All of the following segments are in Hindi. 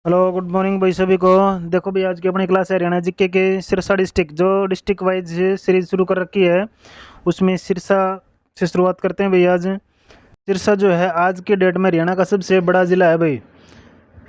हेलो गुड मॉर्निंग भाई सभी को। देखो भाई आज की अपनी क्लास है हरियाणा जीके के सिरसा डिस्ट्रिक्ट जो डिस्ट्रिक्ट वाइज सीरीज शुरू कर रखी है उसमें सिरसा से शुरुआत करते हैं भाई। आज सिरसा जो है आज के डेट में हरियाणा का सबसे बड़ा जिला है भाई।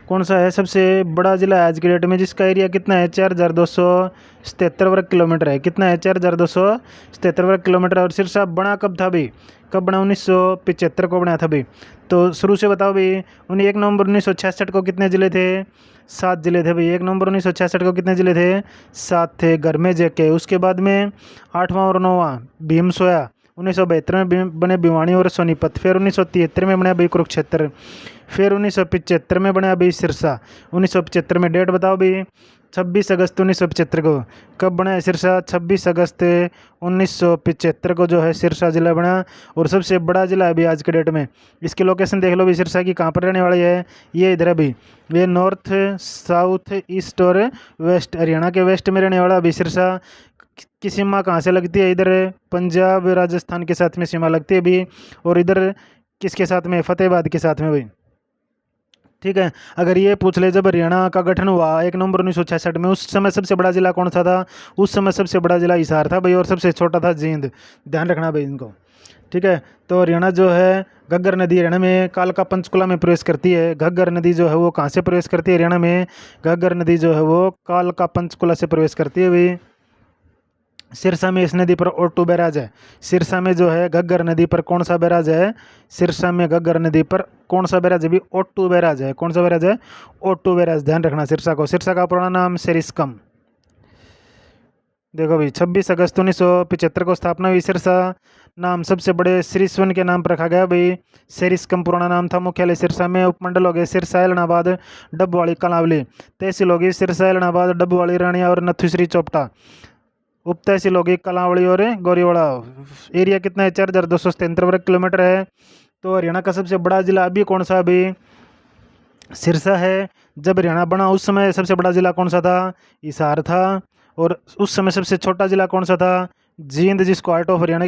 कौन सा है सबसे बड़ा जिला है आज की डेट में, जिसका एरिया कितना है 4277 वर्ग किलोमीटर है। कितना है 4277 वर्ग किलोमीटर। और सिरसा बना कब था भाई, कब बना? 1975 को बना था भाई। तो शुरू से बताओ भाई, 1 नवंबर 1966 को कितने ज़िले थे? 7 जिले थे भाई। 1 नवंबर 1966 को कितने ज़िले थे? 7 थे। घर में जेके। उसके बाद में 8वां और 9वां भीमसोया 1972 में बने भिवानी और सोनीपत। फिर 1973 में बना भाई कुरुक्षेत्र। फिर 1975 में बना भाई सिरसा। 1975 में डेट बताओ भाई। 26 अगस्त 1975 को। कब बना है सिरसा? 26 अगस्त 1975 को जो है सिरसा ज़िला बना। और सबसे बड़ा ज़िला है अभी आज के डेट में। इसकी लोकेशन देख लो भाई, सिरसा की कहाँ पर रहने वाली है। ये इधर है भाई, ये नॉर्थ साउथ ईस्ट और वेस्ट, हरियाणा के वेस्ट में रहने वाला अभी सिरसा। की सीमा कहाँ से लगती है? इधर पंजाब राजस्थान के साथ में सीमा लगती है अभी। और इधर किसके साथ में? फतेहाबाद के साथ में भाई। ठीक है। अगर ये पूछ ले जब हरियाणा का गठन हुआ 1 नवंबर 1966 में, उस समय सबसे बड़ा जिला कौन सा था? उस समय सबसे बड़ा जिला हिसार था भाई, और सबसे छोटा था जींद। ध्यान रखना भाई इनको। ठीक है। तो हरियाणा जो है घग्गर नदी हरियाणा में कालका पंचकुला में प्रवेश करती है। घग्गर नदी जो है वो कहाँ से प्रवेश करती है हरियाणा में? घग्गर नदी जो है वो कालका पंचकुला से प्रवेश करती है भाई। सिरसा में इस नदी पर ओटू बैराज है। सिरसा में जो है घग्गर नदी पर कौन सा बैराज है? सिरसा में घग्गर नदी पर कौन सा बैराज है भी? ओटू बैराज है। कौन सा बैराज है? ओटू बैराज। ध्यान रखना सिरसा को। सिरसा का पुराना नाम सेरिस्कम। देखो भाई 26 अगस्त 1975 को स्थापना हुई सिरसा। नाम सबसे बड़े सिरिसवन के नाम पर रखा गया भाई। सेरिस्कम पुराना नाम था। मुख्यालय सिरसा में। उपमंडल हो गए सिरसा, एलनाबाद, डबवाली, कलावली। तहसील होगी सिरसा, एलनाबाद, डबवाली, रानिया और नथुश्री चोपटा। उप तहसील होगी कलावड़ी और गौरीवाड़ा। एरिया कितना है? 4277 वर्ग किलोमीटर है। तो हरियाणा का सबसे बड़ा जिला अभी कौन सा? अभी सिरसा है। जब हरियाणा बना उस समय सबसे बड़ा जिला कौन सा था? हिसार था। और उस समय सबसे छोटा जिला कौन सा था? जींद, जिसको हार्ट ऑफ हरियाणा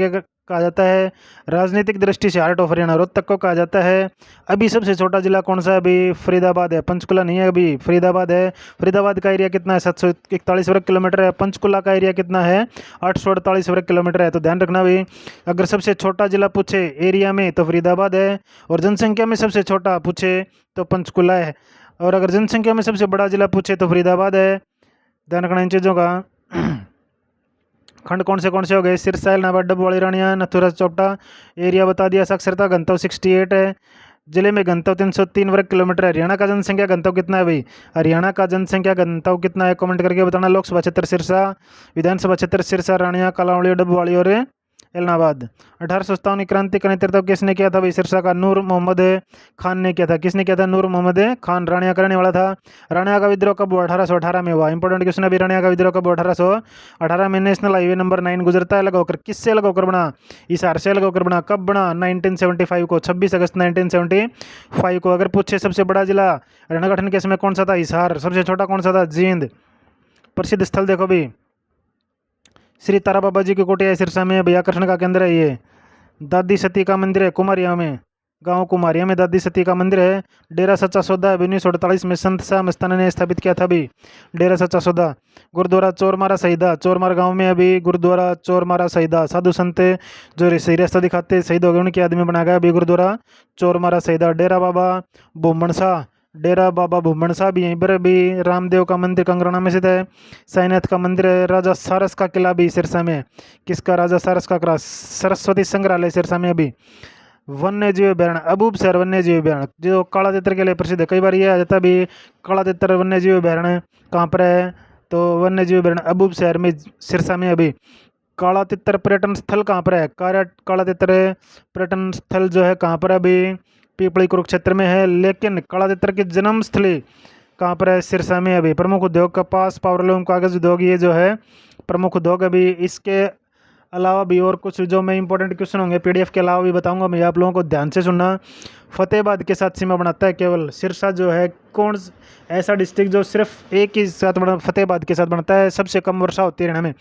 कहा जाता है। राजनीतिक दृष्टि से हार्ट ऑफ हरियाणा रोहतक को कहा जाता है। अभी सबसे छोटा जिला कौन सा है? अभी फरीदाबाद है, पंचकुला नहीं है। अभी फरीदाबाद है। फरीदाबाद का एरिया कितना है? 741 वर्ग किलोमीटर है। पंचकुला का एरिया कितना है? 848 वर्ग किलोमीटर है। तो ध्यान रखना भाई, अगर सबसे छोटा जिला पूछे एरिया में तो फरीदाबाद है, और जनसंख्या में सबसे छोटा पूछे तो पंचकुला है, और अगर जनसंख्या में सबसे बड़ा जिला पूछे तो फरीदाबाद है। ध्यान रखना इन चीज़ों का। खंड कौन से हो गए? सिरसा, एलनाबाद, डबवाली, रानिया, नथुरा चौपटा। एरिया बता दिया। साक्षरता घनत्व 68 है। जिले में घनत्व 303 वर्ग किलोमीटर है। हरियाणा का जनसंख्या घनत्व कितना है भाई? हरियाणा का जनसंख्या घनत्व कितना है? कमेंट करके बताना। लोकसभा क्षेत्र सिरसा, विधानसभा क्षेत्र सिरसा, रानिया, कलावड़ी, डबवाली और एलनाबाद। 1857 की क्रांति का नेतृत्व किसने किया था भाई? सिरसा का नूर मोहम्मद खान ने किया था। किसने किया था? नूर मोहम्मद खान। रानिया का रहने वाला था। रानिया का विद्रोह कब हुआ? 1818 में हुआ। इंपॉर्टेंट क्वेश्चन है। रानिया का विद्रोह कब हुआ? 1818 में। नेशनल हाईवे नंबर 9 गुजरता है लगाकर। किससे लगाकर बना? हिसार से लगाकर बना। कब बना? 1975 को, 26 अगस्त 1975 को। अगर पूछे सबसे बड़ा जिला हरियाणा गठन के समय कौन सा था? हिसार। सबसे छोटा कौन सा था? जींद। प्रसिद्ध स्थल देखो भी, श्री तारा बाबा जी की कुटिया है सिरसा में भाई। आकर्षण का केंद्र है ये। दादी सती का मंदिर है कुमारिया में, गांव कुमारिया में दादी सती का मंदिर है। डेरा सच्चा सौदा 1948 में संत शाह मस्ताना ने स्थापित किया था अभी डेरा सच्चा सौदा। गुरुद्वारा चोरमारा शहीदा, चोरमार गांव में अभी गुरुद्वारा चोरमारा शहीदा। साधु संत जो सही रास्ता दिखाते शहीद हो गए उनके आदमी बना गया अभी गुरुद्वारा चोरमारा शहीदा। डेरा बाबा भूमण शाह, डेरा बाबा भूमण शाह भी यहीं पर अभी। रामदेव का मंदिर कंगराना में स्थित है। साईनाथ का मंदिर है। राजा सारस का किला भी सिरसा में। किसका? राजा सारस का किला। सरस्वती संग्रहालय सिरसा में अभी। वन्य जीव अभ्यारण्य अबूब शहर वन्य जीव अभ्यारण्य जो काला तितर के लिए प्रसिद्ध है। कई बार ये आ जाता है भी काला तितर वन्य जीव अभ्यारण्य कहाँ पर है? तो वन्य जीव अभ्यारण्य अबूब शहर में सिरसा में अभी। काला तितर पर्यटन स्थल कहाँ पर है? काला तितर पर्यटन स्थल जो है कहाँ पर है अभी? पीपली कुरुक्षेत्र में है। लेकिन काला तितर की जन्म स्थली कहाँ पर है? सिरसा में अभी। प्रमुख उद्योग कपास, पावरलूम, कागज उद्योग ये जो है प्रमुख उद्योग अभी। इसके अलावा भी और कुछ जो मैं इंपॉर्टेंट क्वेश्चन होंगे पीडीएफ के अलावा भी बताऊंगा मैं, आप लोगों को ध्यान से सुनना। फतेहाबाद के साथ सीमा बनाता है केवल सिरसा जो है। कौन ऐसा डिस्ट्रिक्ट जो सिर्फ एक ही साथ बना फतेहाबाद के साथ बनता है? सबसे कम वर्षा होती है हरियाणा में।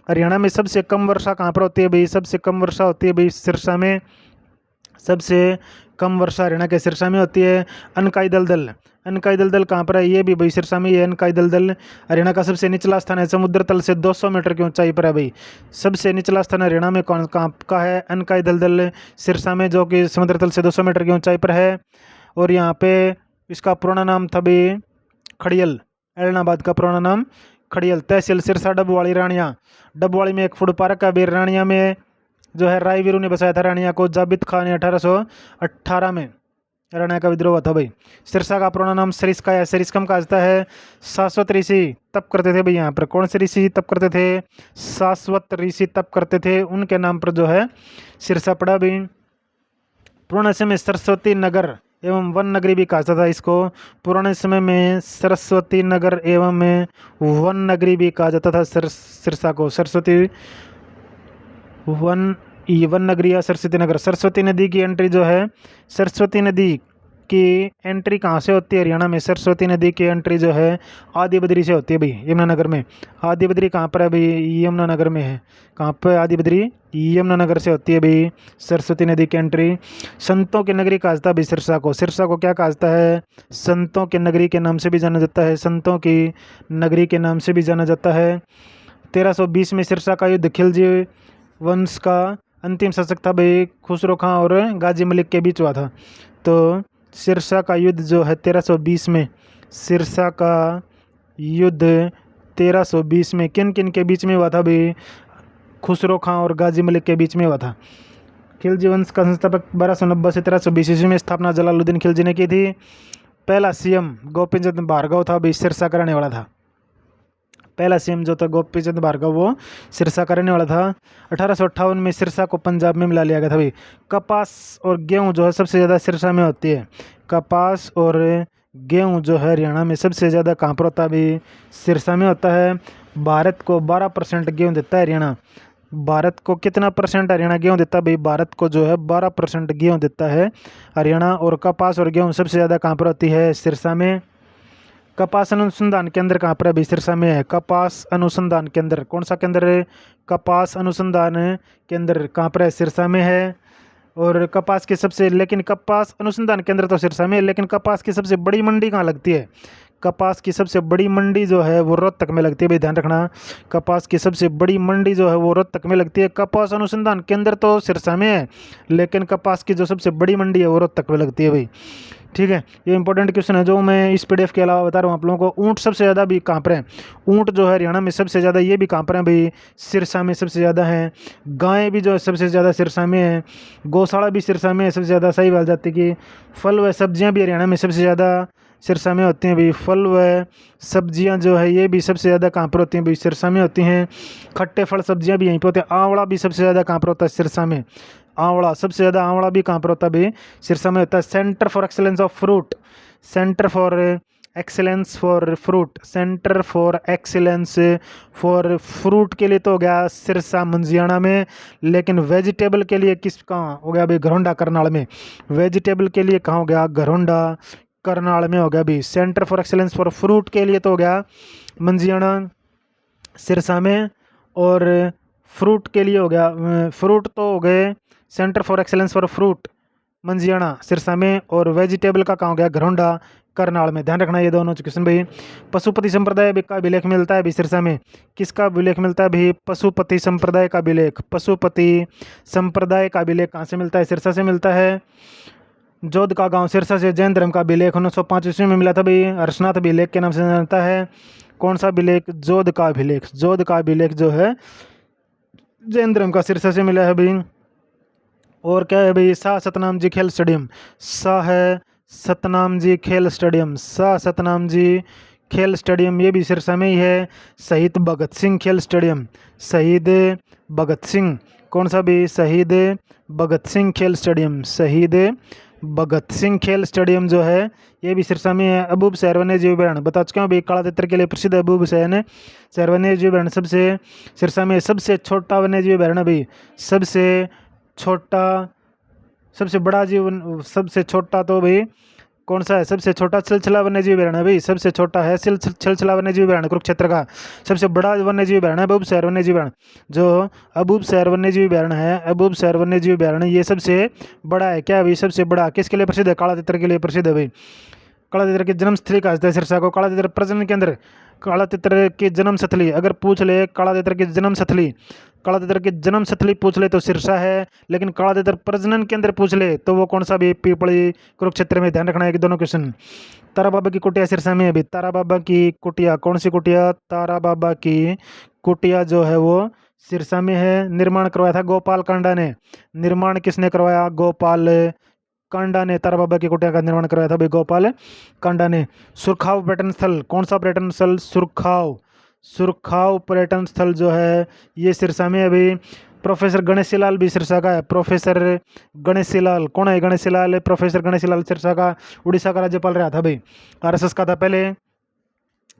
हरियाणा में सबसे कम वर्षा कहाँ पर होती है भाई? सबसे कम वर्षा होती है भाई सिरसा में। सबसे कम वर्षा हरियाणा के सिरसा में होती है। अनकाई दलदल, अनकाई दलदल कहाँ पर है? ये भी भाई सिरसा में ही है। अनकाई दलदल हरियाणा का सबसे निचला स्थान है, समुद्र तल से 200 मीटर की ऊंचाई पर है भाई। सबसे निचला स्थान हरियाणा में कौन कहाँ का है? अनकाई दलदल सिरसा में, जो कि समुद्र तल से 200 मीटर की ऊंचाई पर है। और यहाँ पे इसका पुराना नाम था भाई खड़ियल, ऐलनाबाद का पुराना नाम खड़ियल। तहसील सिरसा, डबवाड़ी, रानिया। डबवाड़ी में एक फूड पार्क है भाई। रानिया में जो है रायवीरू ने बसाया था रानिया को। जाबित खान ने 1818 में रानिया का विद्रोह हुआ था भाई। सिरसा का पुराना नाम सरिस्का है। सरिस्कम कहा जाता है। शाश्वत ऋषि तप करते थे भाई। यहाँ पर कौन से ऋषि तप करते थे? शाश्वत ऋषि तप करते थे, उनके नाम पर जो है सिरसा पड़ा भाई। पुराने समय सरस्वती नगर एवं वन नगरी भी कहा जाता था इसको। पुराने समय में सरस्वती नगर एवं वन नगरी भी कहा जाता था सिरसा को। सरस्वती वन नगरी या सरस्वती नगर। सरस्वती नदी की एंट्री जो है, सरस्वती नदी की एंट्री कहाँ से होती है हरियाणा में? सरस्वती नदी की एंट्री जो है आदि बद्री से होती है भाई, यमुनानगर में। आदि बद्री कहाँ पर है भाई? यमुनानगर में है। कहाँ पर आदि बद्री? यमुनानगर से होती है भाई सरस्वती नदी की एंट्री। संतों की नगरी कहा जाता है भाई सिरसा को। सिरसा को क्या कहा जाता है? संतों की नगरी के नाम से भी जाना जाता है। संतों की नगरी के नाम से भी जाना जाता है। 1320 में सिरसा का युद्ध खिलजी वंश का अंतिम शासक था भाई खुसरो खां और गाजी मलिक के बीच हुआ था। तो सिरसा का युद्ध जो है 1320 में, सिरसा का युद्ध 1320 में किन किन के बीच में हुआ था भाई? खुसरो खां और गाजी मलिक के बीच में हुआ था। खिलजी वंश का संस्थापक 1290 से 1320 ईस्वी में स्थापना जलालुद्दीन खिलजी ने की थी। पहला सीएम गोपीचंद भार्गव था भाई, सिरसा का रहने वाला था। पहला सीएम जो था गोपीचंद भार्गव, वो सिरसा का रहने वाला था। 1858 में सिरसा को पंजाब में मिला लिया गया था भाई। कपास और गेहूं जो है सबसे ज़्यादा सिरसा में होती है। कपास और गेहूं जो है हरियाणा में सबसे ज़्यादा कहाँ पर होता है भाई? सिरसा में होता है। भारत को 12% गेहूँ देता है हरियाणा। भारत को कितना परसेंट हरियाणा गेहूँ देता है भाई? भारत को जो है 12% गेहूँ देता है हरियाणा। और कपास और गेहूँ सबसे ज़्यादा कहाँ पर होती है? सिरसा में। कपास अनुसंधान केंद्र कहाँ पर है भाई? सिरसा में है कपास अनुसंधान केंद्र। कौन सा केंद्र है? कपास अनुसंधान केंद्र कहाँ पर है? सिरसा में है। और कपास की सबसे, लेकिन कपास अनुसंधान केंद्र तो सिरसा में है, लेकिन कपास की सबसे बड़ी मंडी कहाँ लगती है? कपास की सबसे बड़ी मंडी जो है वो रोहतक में लगती है भाई, ध्यान रखना। कपास की सबसे बड़ी मंडी जो है वो रोहतक में लगती है। कपास अनुसंधान केंद्र तो सिरसा में है, लेकिन कपास की जो सबसे बड़ी मंडी है वो रोहतक में लगती है भाई। ठीक है, ये इंपॉर्टेंट क्वेश्चन है जो मैं इस पीडीएफ के अलावा बता रहा हूँ आप लोगों को। ऊँट सबसे ज़्यादा भी कहाँ पर है? ऊँट जो है हरियाणा में सबसे ज़्यादा, ये भी कहाँ पर है भाई? सिरसा में सबसे ज़्यादा है। गायें भी जो है सबसे ज़्यादा सिरसा में है। गौशाला भी सिरसा में है सबसे ज़्यादा। साहिवाल जाति की फल व सब्जियाँ भी हरियाणा में सबसे ज़्यादा सिरसा में होती हैं भाई। फल व सब्जियां जो है ये भी सबसे ज़्यादा कहाँ पर होती हैं भाई? सिरसा में होती हैं। खट्टे फल सब्जियां भी यहीं पर होते हैं। आंवला भी सबसे ज़्यादा कहाँ पर होता है? सिरसा में। आंवला सबसे ज़्यादा, आंवला भी कहाँ पर होता है भाई? सिरसा में होता है। Centre for excellence of fruit, centre for excellence for fruit, centre for excellence for fruit के लिए तो हो गया सिरसा मंजियाना में। लेकिन वेजिटेबल के लिए किस कहाँ हो गया भाई? घरोंडा करनाल में। वेजिटेबल के लिए कहाँ हो गया? घरोंडा करनाल में हो गया भाई। Centre for excellence for fruit के लिए तो हो गया मंजियाना सिरसा में। और फ्रूट के लिए हो गया, फ्रूट तो हो गए centre for excellence for fruit Manjiana Sirsa में। और वेजिटेबल का कहाँ हो गया? घरोंडा करनाल में। ध्यान रखना ये दोनों क्वेश्चन भाई। पशुपति संप्रदाय का अभिलेख मिलता है भाई सिरसा में। किसका अभिलेख मिलता है भाई? पशुपति संप्रदाय का अभिलेख। पशुपति संप्रदाय का अभिलेख कहाँ से मिलता है? सिरसा से मिलता है। जोध का गांव सिरसा से जैन धर्म का अभिलेख 1905 ईस्वी में मिला था भाई। हर्षनाथ अभिलेख के नाम से जानता है। कौन सा अभिलेख? जोध का अभिलेख। जोध का अभिलेख जो है जैन धर्म का सिरसा से मिला है भाई। और क्या है भाई? शाह सतनाम जी खेल स्टेडियम। शाह सतनाम जी खेल स्टेडियम, शाह सतनाम जी खेल स्टेडियम ये भी सिरसा में ही है। शहीद भगत सिंह खेल स्टेडियम, शहीद भगत सिंह, कौन सा भी? शहीद भगत सिंह खेल स्टेडियम। शहीद भगत सिंह खेल स्टेडियम जो है ये भी सिरसा में है। अबूब शहर वन्यजीव अभ्यारण्य बता चुका हूँ भाई, काला तितर के लिए प्रसिद्ध अबूब शहर वन्यजीव अभ्यारण्य सबसे सिरसा में। सबसे छोटा वन्यजीव अभ्यारण्य भाई, सबसे छोटा, सबसे बड़ा जीवन, सबसे छोटा तो भाई कौन सा है सबसे छोटा छिलछिला वन्यजीव अभयारण्य भाई? सबसे छोटा है छिलछिला वन्यजीव अभयारण्य कुरुक्षेत्र का। सबसे बड़ा वन्यजीव अभयारण्य है अबूब शहर वन्यजीव अभयारण्य। जो अबूब शहर वन्यजीव अभयारण्य है, अबूब शहर वन्यजीव अभयारण्य, ये सबसे बड़ा है। क्या भाई? सबसे बड़ा। किसके लिए प्रसिद्ध है? काला तितर के लिए प्रसिद्ध है भाई। काला तितर की जन्मस्थली कहा जाता है सिरसा को? काला तितर प्रजनन केंद्र, काला तितर की जन्म स्थली अगर पूछ ले, काला तितर की जन्म स्थली, काला तितर की जन्म स्थली पूछ ले तो सिरसा है, लेकिन काला तितर प्रजनन केंद्र पूछ ले तो वो कौन सा भी? पीपली कुरुक्षेत्र में। ध्यान रखना है कि दोनों क्वेश्चन। तारा बाबा की कुटिया सिरसा में है अभी। तारा बाबा की कुटिया, कौन सी कुटिया? तारा बाबा की कुटिया जो है वो सिरसा में है। निर्माण करवाया था गोपाल कांडा ने। निर्माण किसने करवाया? गोपाल कांडा ने तारा बाबा की कुटिया का निर्माण करवाया था भाई गोपाल कांडा ने। सुरखाव पर्यटन स्थल, कौन सा पर्यटन स्थल? सुरखाव। सुरखाव पर्यटन स्थल जो है ये सिरसा में है भाई। प्रोफेसर गणेशी लाल भी सिरसा का है। प्रोफेसर गणेशी लाल, कौन है गणेशी लाल? प्रोफेसर गणेशी लाल सिरसा का, उड़ीसा का राज्यपाल रहा था भाई, आरएसएस का था पहले।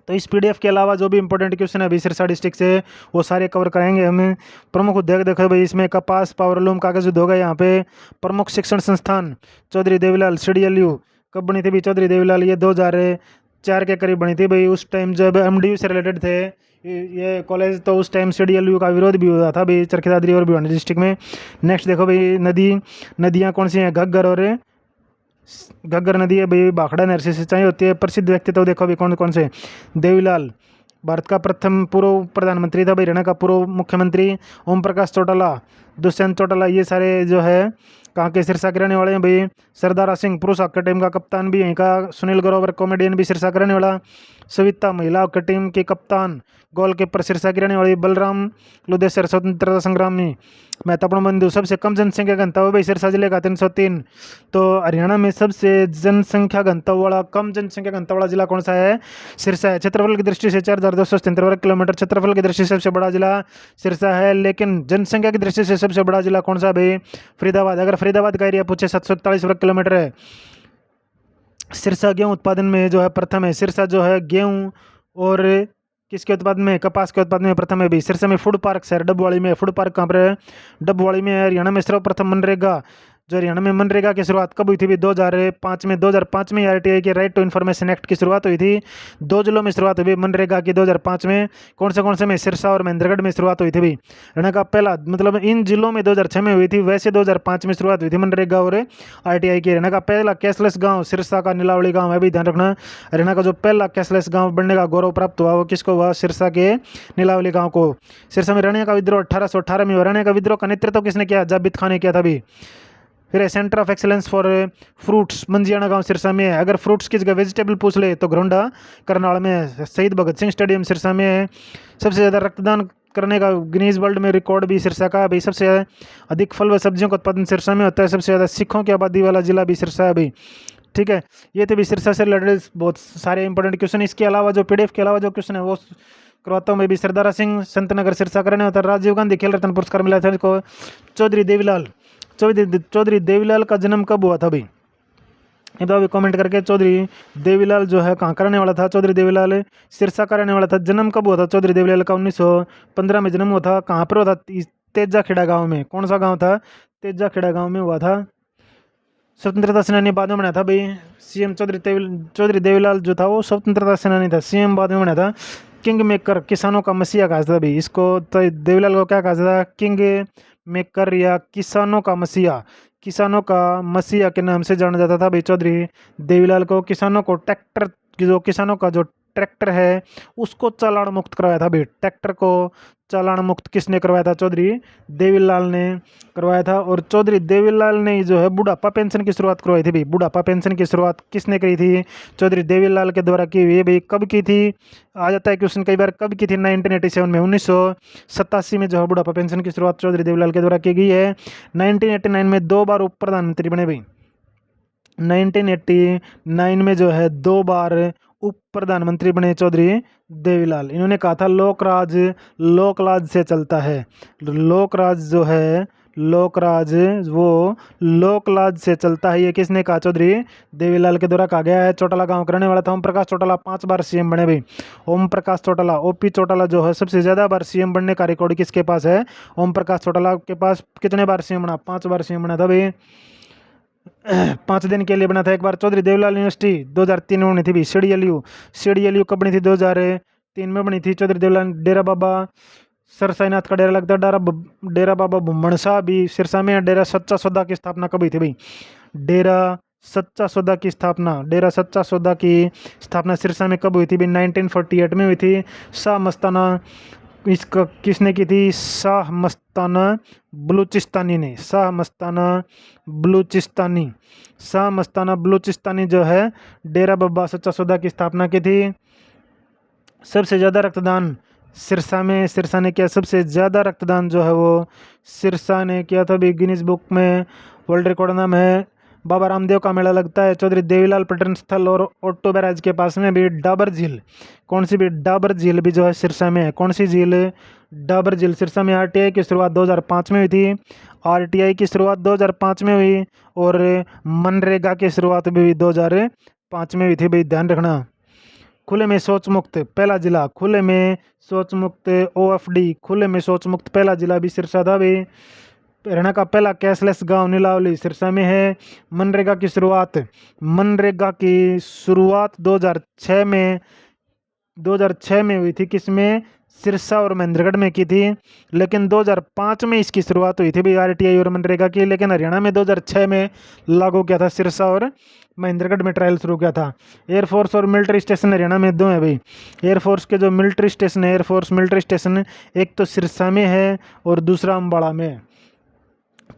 तो इस पीडीएफ के अलावा जो भी इंपॉर्टेंट क्वेश्चन है अभी सिरसा डिस्ट्रिक्ट से वो सारे कवर कराएंगे हम। प्रमुख उद्योग देखो भाई, इसमें कपास, पावरलूम, कागज उद्योग है यहाँ पे। प्रमुख शिक्षण संस्थान चौधरी देवीलाल CDLU कब बनी थी भाई? चौधरी देवीलाल ये 2004 के करीब बनी थी भाई। उस टाइम जब MDU से रिलेटेड थे ये कॉलेज, तो उस टाइम CDLU का विरोध भी हुआ था भाई चरखी दादरी और भिवानी डिस्ट्रिक्ट में। नेक्स्ट देखो भाई नदियाँ कौन सी हैं? घग्गर और घग्गर नदी है भाई। भाखड़ा नहर से सिंचाई होती है। प्रसिद्ध व्यक्तित्व देखो भाई कौन कौन से? देवीलाल भारत का प्रथम पूर्व प्रधानमंत्री था भाई, हरियाणा का पूर्व मुख्यमंत्री। ओम प्रकाश चौटाला, दुष्यंत चौटाला, ये सारे जो है कहाँ के? सिरसा के रहने वाले हैं भाई। सरदारा सिंह पुरुष हॉकी टीम का कप्तान भी यहीं का। सुनील ग्रोवर कॉमेडियन भी सिरसा का रहने वाला। सविता महिला हॉकी टीम की कप्तान, गोलकीपर सिरसा की रहने वाली। बलराम लुदेसर स्वतंत्रता संग्राम में महत्वपूर्ण बंधु। सबसे कम जनसंख्या घनत्व है भाई सिरसा जिले का 303। तो हरियाणा में सबसे जनसंख्या घनत्व वाला, कम जनसंख्या घनत्व वाला जिला कौन सा है? सिरसा है। क्षेत्रफल की दृष्टि से 4277 वर्ग किलोमीटर, क्षेत्रफल की दृष्टि से सबसे बड़ा जिला सिरसा है। लेकिन जनसंख्या की दृष्टि से सबसे बड़ा जिला कौन सा भाई? फरीदाबाद। अगर फरीदाबाद का एरिया पूछे 741 वर्ग किलोमीटर है। सिरसा गेहूं उत्पादन में जो है प्रथम है। सिरसा जो है गेहूं और किसके उत्पादन में? कपास के उत्पादन में प्रथम है भी। सिरसा में फूड पार्क शहर डबवाड़ी में। फूड पार्क कहाँ पर है? डबवाड़ी में है। हरियाणा में सर्वप्रथम मनरेगा, जो हरियाणा में मनरेगा की शुरुआत कब हुई थी भी? 2005 में। 2005 में RTI के राइट टू इन्फॉर्मेशन एक्ट की शुरुआत हुई थी। 2 जिलों में शुरुआत हुई मनरेगा की 2005 में। कौन से में? सिरसा और महेंद्रगढ़ में शुरुआत हुई थी भी। हरियाणा का पहला, मतलब इन जिलों में 2006 में हुई थी, वैसे 2005 में शुरुआत हुई थी मनरेगा और RTI की। हरियाणा का पहला कैशलेस गाँव सिरसा का नीलावली गाँव है भी, ध्यान रखना। हरियाणा का जो पहला कैशलेस गाँव बनने का गौरव प्राप्त हुआ वो किसको हुआ? सिरसा के नीलावली गाँव को। सिरसा में हरियाणा का विद्रोह 1818 में। हरियाणा का विद्रोह का नेतृत्व किसने किया? जाबित खान ने किया था भी। फिर centre of excellence for fruits Manjiana गांव सिरसा में है। अगर फ्रूट्स की जगह वेजिटेबल पूछ ले तो घरोंडा करनाल में है। शहीद भगत सिंह स्टेडियम सिरसा में है। सबसे ज़्यादा रक्तदान करने का गिनीज वर्ल्ड में रिकॉर्ड भी सिरसा का है भाई। सबसे अधिक फल व सब्जियों का उत्पादन सिरसा में होता है। सबसे ज़्यादा सिखों की आबादी वाला जिला भी सिरसा है भाई। ठीक है, ये थे भी सिरसा से रिलेटेड बहुत सारे इंपॉर्टेंट क्वेश्चन। इसके अलावा जो PDF के अलावा जो क्वेश्चन है वो करवाता हूँ मैं भी। सरदारा सिंह संतनगर सिरसा का रहने होता है। राजीव गांधी खेल रत्न पुरस्कार मिला था इसको। चौधरी देवीलाल का जन्म कब हुआ था भाई? ये तो अभी कमेंट करके। चौधरी देवीलाल जो है कहाँ का रहने वाला था? चौधरी देवीलाल सिरसा का रहने वाला था। जन्म कब हुआ था चौधरी देवीलाल का? 1915 में जन्म हुआ था। कहाँ पर हुआ था? तेजाखेड़ा गाँव में। कौन सा गाँव था? तेजाखेड़ा गाँव में हुआ था। स्वतंत्रता सेनानी बाद में बना था भाई। CM चौधरी देवीलाल जो था वो स्वतंत्रता सेनानी था। CM बाद में बना था। किंग मेकर, किसानों का मसीहा कहा था भाई इसको। तो देवीलाल को क्या कहा था? किंग मेकर या किसानों का मसीहा के नाम से जाना जाता था भाई चौधरी देवीलाल को। किसानों का जो ट्रैक्टर है उसको चालान मुक्त करवाया था भाई। ट्रैक्टर को चालान मुक्त किसने करवाया था? चौधरी देवीलाल ने करवाया था। और चौधरी देवीलाल ने जो है बुढ़ापा पेंशन की शुरुआत करवाई थी भाई। बुढ़ापा पेंशन की शुरुआत किसने करी थी? चौधरी देवीलाल के द्वारा की हुई है भाई। कब की थी? आ जाता है क्वेश्चन कई बार। कब की थी? 1987 में। 1987 में जो है बुढ़ापा पेंशन की शुरुआत चौधरी देवीलाल के द्वारा की गई है। 1989 में 2 बार उप प्रधानमंत्री बने भाई। 1989 में जो है 2 बार उप प्रधानमंत्री बने चौधरी देवीलाल। इन्होंने कहा था लोकराज से चलता है। लोकराज जो है लोकराज से चलता है। ये किसने कहा? चौधरी देवीलाल के द्वारा कहा गया है। चौटाला गांव का रहने वाला था। ओम प्रकाश चौटाला 5 बार CM बने भाई। ओम प्रकाश चौटाला, OP चौटाला जो है सबसे ज़्यादा बार CM बनने का रिकॉर्ड किसके पास है? ओम प्रकाश चौटाला के पास। कितने बार CM बना? 5 बार CM बना था भाई। 5 दिन के लिए बना था एक बार। चौधरी देवलाल यूनिवर्सिटी 2003 में बनी थी भी। सीडीएलयू कब बनी थी? 2003 में बनी थी। चौधरी देवलाल। डेरा बाबा सर साईनाथ का डेरा लगता है। डेरा बाबा भुम्मन शाह भी सिरसा में है। डेरा सच्चा सौदा की स्थापना कब हुई थी भाई? डेरा सच्चा सौदा की स्थापना, डेरा सच्चा सौदा की स्थापना सिरसा में कब हुई थी भाई? 1948 में हुई थी। शाह मस्ताना इसका किसने की थी? शाह मस्ताना बलूचिस्तानी ने। शाह मस्ताना बलूचिस्तानी। शाह मस्ताना बलूचिस्तानी जो है डेरा बाबा सच्चा सौदा की स्थापना की थी। सबसे ज़्यादा रक्तदान सिरसा में, सिरसा ने किया सबसे ज़्यादा रक्तदान जो है वो सिरसा ने किया था भी। गिनीज बुक में वर्ल्ड रिकॉर्ड नाम है। बाबा रामदेव का मेला लगता है चौधरी देवीलाल पर्यटन स्थल और ओट्टो बैराज के पास में भी। डाबर झील, कौन सी भी? डाबर झील भी जो है सिरसा में है। कौन सी झील? डाबर झील सिरसा में। आरटीआई की शुरुआत 2005 में हुई थी। आरटीआई की शुरुआत 2005 में हुई और मनरेगा की शुरुआत भी हुई 2005 में हुई थी भाई, ध्यान रखना। खुले में शौच मुक्त पहला जिला, खुले में शौच मुक्त ओएफडी, खुले में शौच मुक्त पहला जिला भी सिरसा था भाई। हरियाणा का पहला कैशलेस गांव नीलावली सिरसा में है। मनरेगा की शुरुआत 2006 में 2006 में हुई थी। किसमें? सिरसा और महेंद्रगढ़ में की थी। लेकिन 2005 में इसकी शुरुआत हुई थी भाई आरटीआई और मनरेगा की। लेकिन हरियाणा में 2006 में लागू किया था। सिरसा और महेंद्रगढ़ में ट्रायल शुरू किया था। एयरफोर्स और मिलिट्री स्टेशन हरियाणा में दो हैं भाई। एयरफोर्स के जो मिलिट्री स्टेशन है, एयरफोर्स मिलिट्री स्टेशन एक तो सिरसा में है और दूसरा अम्बाड़ा में है।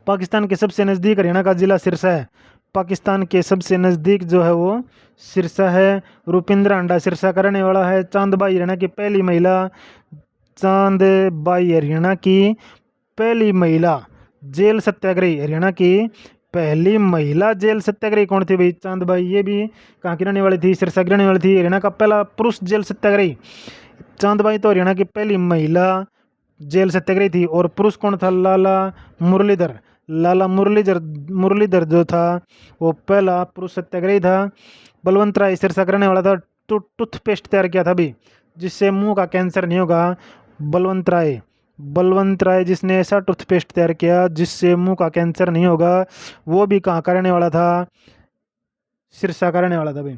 पाकिस्तान के सबसे नज़दीक हरियाणा का जिला सिरसा है। पाकिस्तान के सबसे नज़दीक जो है वो सिरसा है। रुपिंदर हांडा सिरसा का रहने वाला है। चांदबाई हरियाणा की पहली महिला, चांदबाई हरियाणा की पहली महिला जेल सत्याग्रही। हरियाणा की पहली महिला जेल सत्याग्रही कौन थी भाई? चांदबाई। ये भी कहाँ की रहने वाली थी? सिरसा की रहने वाली थी। हरियाणा का पहला पुरुष जेल सत्याग्रही चांदबाई तो हरियाणा की पहली महिला जेल सत्याग्रही थी। और पुरुष कौन था? लाला मुरलीधर। लाला मुरलीधर जो था वो पहला पुरुष सत्याग्रही था। बलवंत राय सिरसा करने वाला था। टूथपेस्ट तैयार किया था भी जिससे मुंह का कैंसर नहीं होगा। बलवंत राय जिसने ऐसा टूथपेस्ट तैयार किया जिससे मुंह का कैंसर नहीं होगा, वो भी कहाँ का रहने वाला था? सिरसा का रहने वाला था भाई।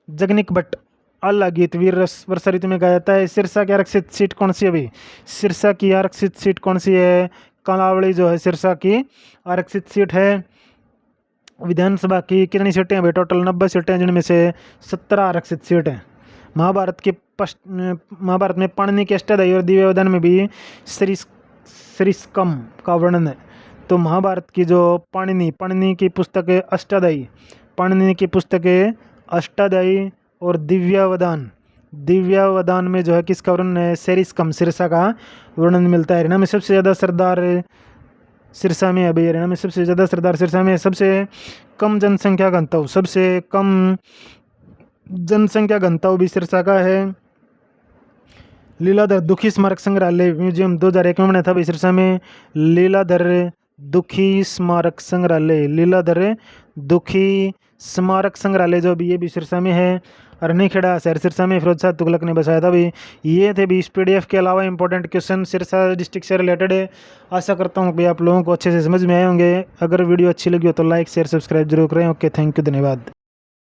जगनिक भट्ट अल्लाह गीत वीर वर्षा ऋतु में गाया जाता है। सिरसा की आरक्षित सीट कौन सी है भाई? सिरसा की आरक्षित सीट कौन सी है? कलावड़ी जो है सिरसा की आरक्षित सीट है। विधानसभा की कितनी सीटें हैं भाई? टोटल 90 सीटें हैं जिनमें से 17 आरक्षित सीट हैं। महाभारत में पाणिनि के अष्टाध्यायी और दिव्यवदान में भी सरिस्कम का वर्णन है। तो महाभारत की जो पाणिनि की पुस्तक है अष्टाध्यायी, पाणिनि की पुस्तक है अष्टाध्यायी और दिव्यावदान में जो है किसका वर्णन है? सरिस्कम सिरसा का वर्णन मिलता है। हरियाणा में सबसे ज़्यादा सरदार सिरसा में है भाई। हरियाणा में सबसे ज़्यादा सरदार सिरसा में है। सबसे कम जनसंख्या घनत्व, सबसे कम जनसंख्या घनत्व भी सिरसा का है। लीलाधर दुखी स्मारक संग्रहालय म्यूजियम 2001 में बना था भाई सिरसा में। लीलाधर दुखी स्मारक संग्रहालय, लीलाधर दुखी स्मारक संग्रहालय जो भी ये भी सिरसा में है। अरनीखेड़ा शहर सिरसा में फिरोज शाह तुगलक ने बसाया था भाई। ये थे भी इस पीडीएफ के अलावा इंपॉर्टेंट क्वेश्चन सिरसा डिस्ट्रिक्ट से रिलेटेड है। आशा करता हूँ कि आप लोगों को अच्छे से समझ में आए होंगे। अगर वीडियो अच्छी लगी हो तो लाइक शेयर सब्सक्राइब जरूर करें। ओके, थैंक यू, धन्यवाद।